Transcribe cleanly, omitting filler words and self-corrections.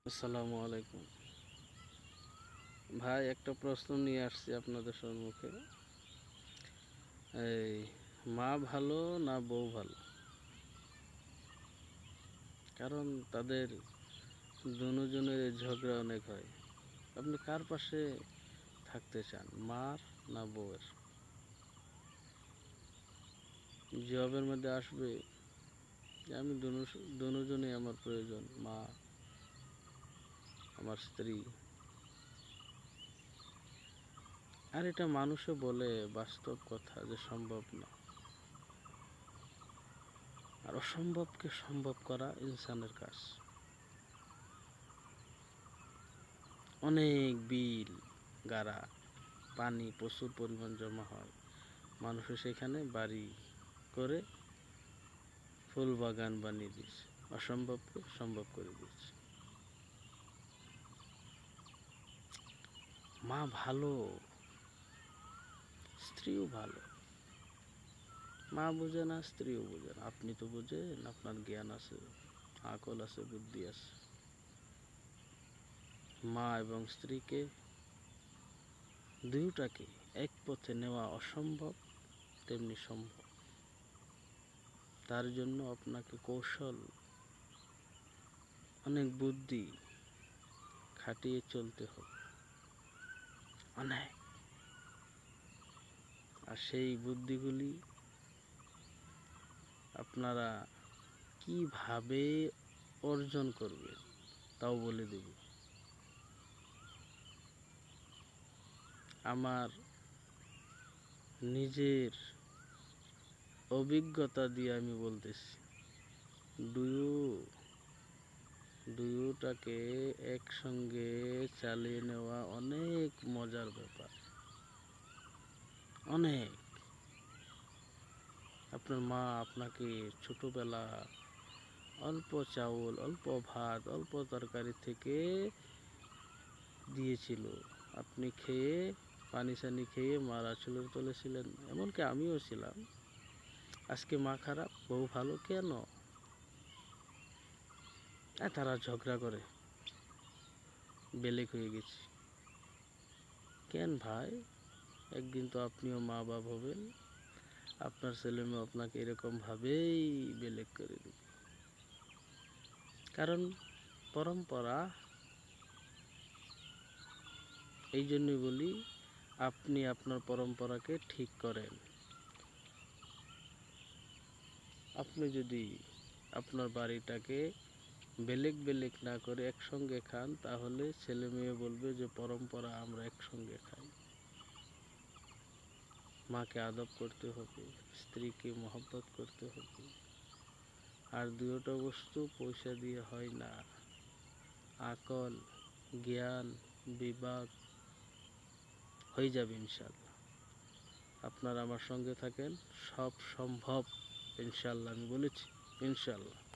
আসসালামু আলাইকুম ভাই, একটা প্রশ্ন নিয়ে আসছি আপনাদের সম্মুখে। এই মা ভালো না বউ ভালো? কারণ তাদের দুজনের ঝগড়া অনেক হয়। আপনি কার পাশে থাকতে চান, মার না বউয়ের? জবাবের মধ্যে আসবে যে আমি দুজনেই আমার প্রয়োজন, মা, আমার স্ত্রী। আর এটা মানুষে বলে, বাস্তব কথা যে সম্ভব না। আর অসম্ভবকে সম্ভব করা ইনসানের কাজ। অনেক বিল, গাড়া, পানি প্রচুর পরিমাণ জমা হয়। মানুষে সেখানে বাড়ি করে ফুল বাগান বানিয়ে দিয়েছে, অসম্ভবকে সম্ভব করে দিয়েছে। মা ভালো, স্ত্রীও ভালো। মা বোঝে না, স্ত্রীও বোঝে না। আপনি তো বোঝেন, আপনার জ্ঞান আছে, আকল আছে, বুদ্ধি আছে। মা এবং স্ত্রীকে, দুইটাকে এক পথে নেওয়া অসম্ভব তেমনি সম্ভব। তার জন্য আপনাকে কৌশল, অনেক বুদ্ধি খাটিয়ে চলতে হবে, অনেক। আর সেই বুদ্ধিগুলি আপনারা কিভাবে অর্জন করবেন তাও বলে দেব। আমার নিজের অভিজ্ঞতা দিয়ে আমি বলতেছি। দুটাকে একসঙ্গে চালিয়ে নেওয়া অনেক মজার ব্যাপার, অনেক। আপনার মা আপনাকে ছোটবেলা অল্প চাউল, অল্প ভাত, অল্প তরকারি থেকে দিয়েছিল। আপনি খেয়ে, পানি সানি খেয়ে মারা চুলের তলে ছিলেন, এমনকি আমিও ছিলাম। আজকে মা খারাপ, বউ ভালো কেন? তারা ঝগড়া করে, বেলেক হয়ে গেছি কেন ভাই? একদিন তো আপনিও মা বাপ হবেন, আপনার ছেলে মেয়ে আপনাকে এরকম ভাবেই বেলেক করে দেবে। কারণ পরম্পরা। এই জন্যই বলি, আপনি আপনার পরম্পরাকে ঠিক করেন। আপনি যদি আপনার বাড়িটাকে বেলেক বেলেক না করে একসঙ্গে খান, তাহলে ছেলে মেয়ে বলবে যে পরম্পরা, আমরা একসঙ্গে খাই। মাকে আদব করতে হবে, স্ত্রীকে মহব্বত করতে হবে। আর দুটো বস্তু পয়সা দিয়ে হয় না। আকল, জ্ঞান, বিভাগ হয়ে যাবে ইনশাল্লাহ। আপনারা আমার সঙ্গে থাকেন, সব সম্ভব ইনশাল্লাহ। আমি বলেছি ইনশাল্লাহ।